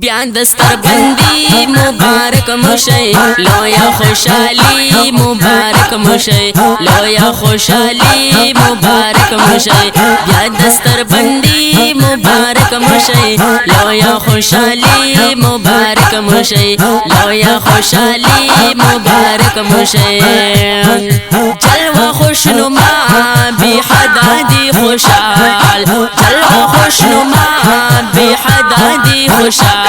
بیا دستر بندی مبارک مشی لویا خوشحالی مبارک مشی لویا خوشحالی مبارک مشی بیا دستر بندی مبارک مشی لویا خوشحالی مبارک مشی لویا خوشحالی مبارک مشی جلوه خوشنما بی حدا دی خوشحال جلوه خوشنما بی حدا دی خوشحال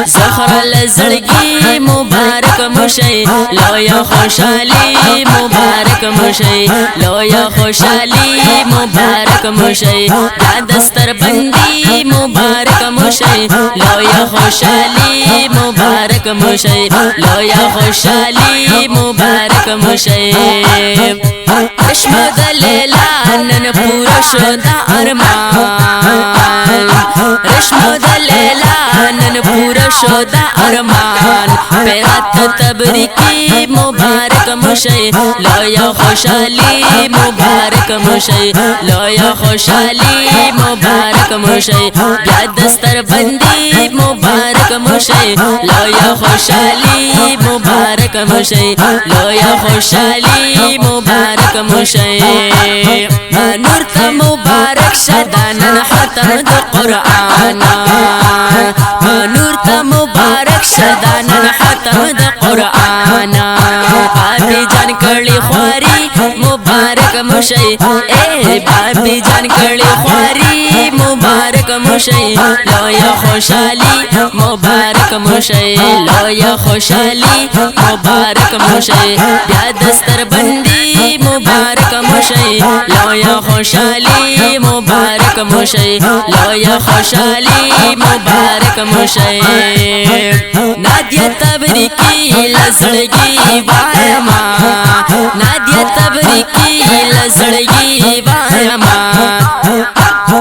زخر لزړګي مبارک مشي لویا خوشحالي مبارک مشي لویا خوشحالي مبارک مشي دا دستر بندي مبارک مشي لویا خوشحالي مبارک مشي لویا خوشحالي مبارک مشي رشمد لیلا نن پورا شو دا ارمان رشمد لیلا نن پورا شو دا ارمان پیرات تبریکی مبارک مشی لویا خوشحالی مبارک مشی لویا خوشحالی مبارک مشی بیا دستر بندی مبارک مشی لویا خوشحالی مبارک مشی لویا خوشحالی مبارک مشی نور تا مبارک شدانن ختم د قرآن نور تا مبارک شدانن ختم د قرآن بابی جان کړي خواري مبارک مشي اے بابی جان کړي خواري مبارک مشي لویا خوشحالي مبارک مشي لویا خوشحالي مبارک مشي بیا دستر بندي مبارک مشي لویا خوشحالي مبارک مشي لویا خوشحالي مبارک مشي نادیه تبریکی لزړګي وایما نادیه تبریکی لزړګي وایما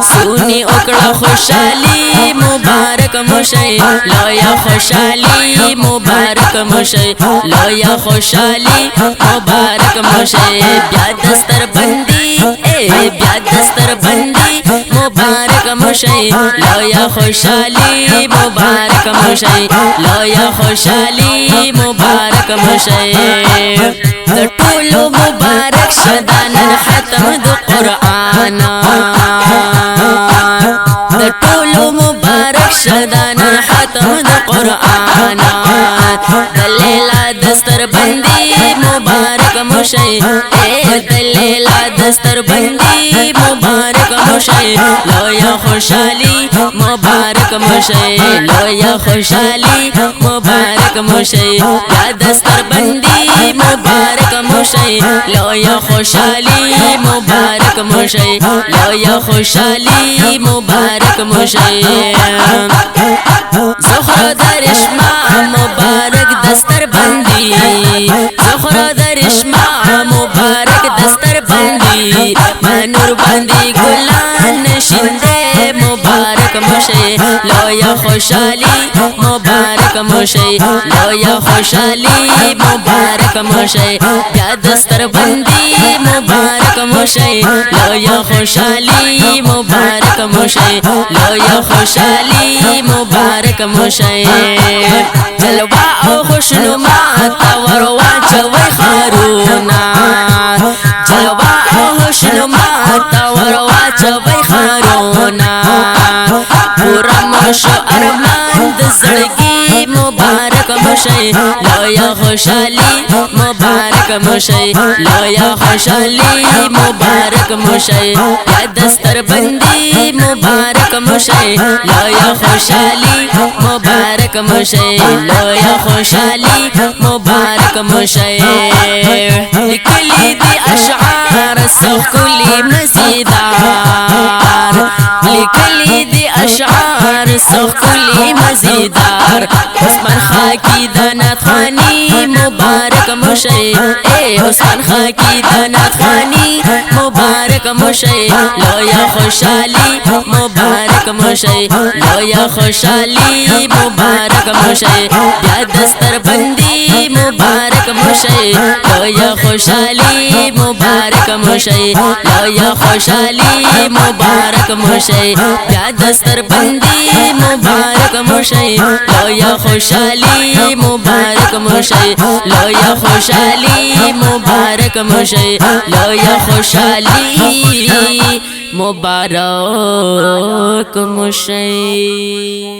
سونی وکړه خوشحالي مبارک مشي لویا خوشحالي مبارک مشي لویا خوشحالي مبارک مشي بیا دستر بندي اے بیا دستر بندي مبارک مشي لویا خوشحالي مبارک مشي لویا خوشحالي مبارک مشي د ټولو مبارک شدانن ختم د قرآن د ټولو مبارک شدانن ختم د قرآن د لیلا دستر بندي مبارک مشي اے د لیلا دستر بندي مبارک مشي لویا خوشحالي مبارک مشي لویا خوشحالي مبارک مشي یا دستر بندي مبارک مشي لویا خوشحالي مبارک مشي لویا خوشحالي مبارک مشي زخر درشما مبارک دستر بندي زخر درشما مبارک دستر بندي منور بندي ګلان شنده مبارک مشي لویا خوشحالي مبارک مشي لویا خوشحالي مبارک مشي بیا دستر بندي مبارک مشي لویا خوشحالي مبارک مشي لویا خوشحالي مبارک مشي جلوه او خوشنما تور واچوي خارونا جلوه او خوشنما تور واچوي خارونا پورا مشو ارمان د زړګي مبارک مشي لویا خوشحالي مبارک مشي لویا خوشحالي مبارک مشي یا دستر بندي مبارک مشي لویا خوشحالي مبارک مشي لویا خوشحالي مبارک مشي لکلی دی اشعار سخلی مزیدار لکلی دی اشعار سخلی مزیدار عثمان خاکی دانات خانی مبارک مشي اے عثمان خاکی دانات خانی مبارک مشي لویا خوشحالي مبارک مشي لویا خوشحالي مبارک مشي بیا دستر بندي مبارک مشي لویا خوشحالی مبارک مشي لویا خوشحالی مبارک مشي بیا دستر بندی مبارک مشي لویا خوشحالی مبارک مشي لویا خوشحالی مبارک مشي لویا خوشحالی مبارک مشي.